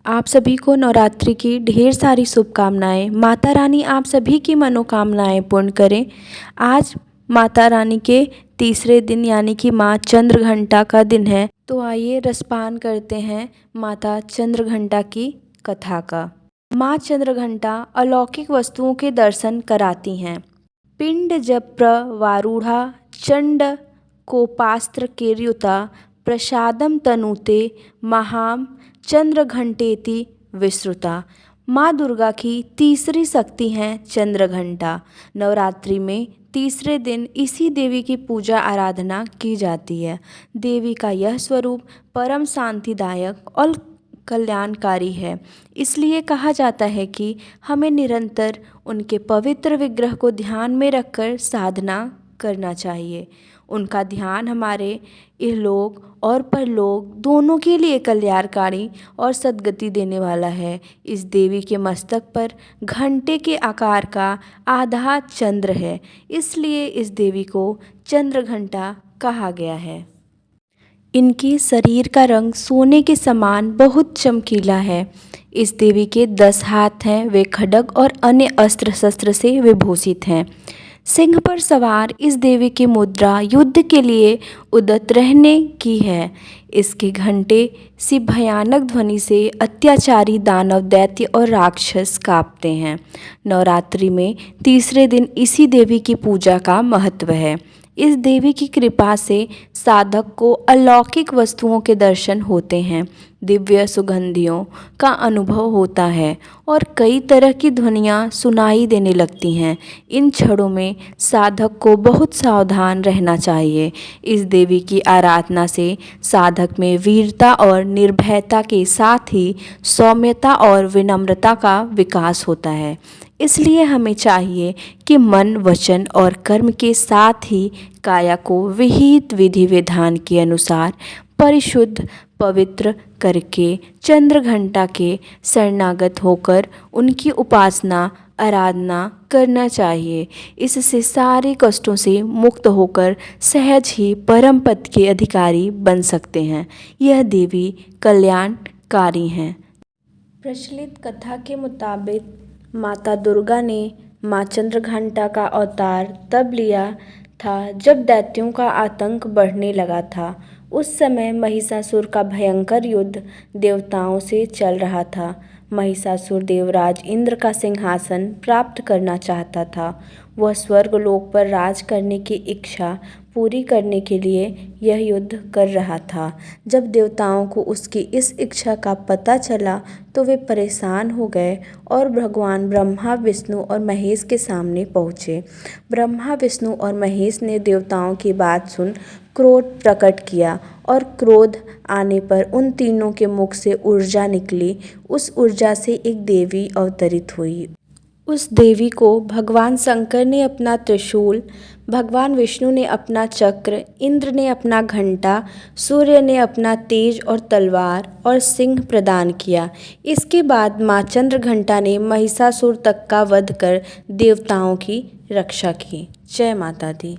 आप सभी को नवरात्रि की ढेर सारी शुभकामनाएं। माता रानी आप सभी की मनोकामनाएं पूर्ण करें। आज माता रानी के तीसरे दिन यानी कि माँ चंद्रघंटा का दिन है, तो आइए रसपान करते हैं माता चंद्रघंटा की कथा का। माँ चंद्रघंटा अलौकिक वस्तुओं के दर्शन कराती हैं। पिंड जब प्रवारूढ़ा चंड कोपास्त्र केर्युता प्रसादम तनुते महाम चंद्रघंटेति विश्रुता। माँ दुर्गा की तीसरी शक्ति हैं चंद्रघंटा। नवरात्रि में तीसरे दिन इसी देवी की पूजा आराधना की जाती है। देवी का यह स्वरूप परम शांतिदायक और कल्याणकारी है। इसलिए कहा जाता है कि हमें निरंतर उनके पवित्र विग्रह को ध्यान में रखकर साधना करना चाहिए। उनका ध्यान हमारे इहलोक और परलोक दोनों के लिए कल्याणकारी और सद्गति देने वाला है। इस देवी के मस्तक पर घंटे के आकार का आधा चंद्र है, इसलिए इस देवी को चंद्रघंटा कहा गया है। इनके शरीर का रंग सोने के समान बहुत चमकीला है। इस देवी के 10 हाथ हैं। वे खड्ग और अन्य अस्त्र शस्त्र से विभूषित हैं। सिंह पर सवार इस देवी की मुद्रा युद्ध के लिए उद्यत रहने की है। इसके घंटे सी भयानक ध्वनि से अत्याचारी दानव, दैत्य और राक्षस कांपते हैं। नवरात्रि में तीसरे दिन इसी देवी की पूजा का महत्व है। इस देवी की कृपा से साधक को अलौकिक वस्तुओं के दर्शन होते हैं, दिव्य सुगंधियों का अनुभव होता है और कई तरह की ध्वनियाँ सुनाई देने लगती हैं। इन क्षणों में साधक को बहुत सावधान रहना चाहिए। इस देवी की आराधना से साधक में वीरता और निर्भयता के साथ ही सौम्यता और विनम्रता का विकास होता है। इसलिए हमें चाहिए कि मन, वचन और कर्म के साथ ही काया को विहित विधि विधान के अनुसार परिशुद्ध पवित्र करके चंद्रघंटा के शरणागत होकर उनकी उपासना आराधना करना चाहिए। इससे सारे कष्टों से मुक्त होकर सहज ही परम पद के अधिकारी बन सकते हैं। यह देवी कल्याणकारी हैं। प्रचलित कथा के मुताबिक माता दुर्गा ने माँ चंद्रघंटा का अवतार तब लिया था जब दैत्यों का आतंक बढ़ने लगा था। उस समय महिषासुर का भयंकर युद्ध देवताओं से चल रहा था। महिषासुर देवराज इंद्र का सिंहासन प्राप्त करना चाहता था। वह स्वर्गलोक पर राज करने की इच्छा पूरी करने के लिए यह युद्ध कर रहा था। जब देवताओं को उसकी इस इच्छा का पता चला तो वे परेशान हो गए और भगवान ब्रह्मा, विष्णु और महेश के सामने पहुँचे। ब्रह्मा, विष्णु और महेश ने देवताओं की बात सुन क्रोध प्रकट किया और क्रोध आने पर उन तीनों के मुख से ऊर्जा निकली। उस ऊर्जा से एक देवी अवतरित हुई। उस देवी को भगवान शंकर ने अपना त्रिशूल, भगवान विष्णु ने अपना चक्र, इंद्र ने अपना घंटा, सूर्य ने अपना तेज और तलवार और सिंह प्रदान किया। इसके बाद माँ चंद्रघंटा ने महिषासुर तक का वध कर देवताओं की रक्षा की। जय माता दी।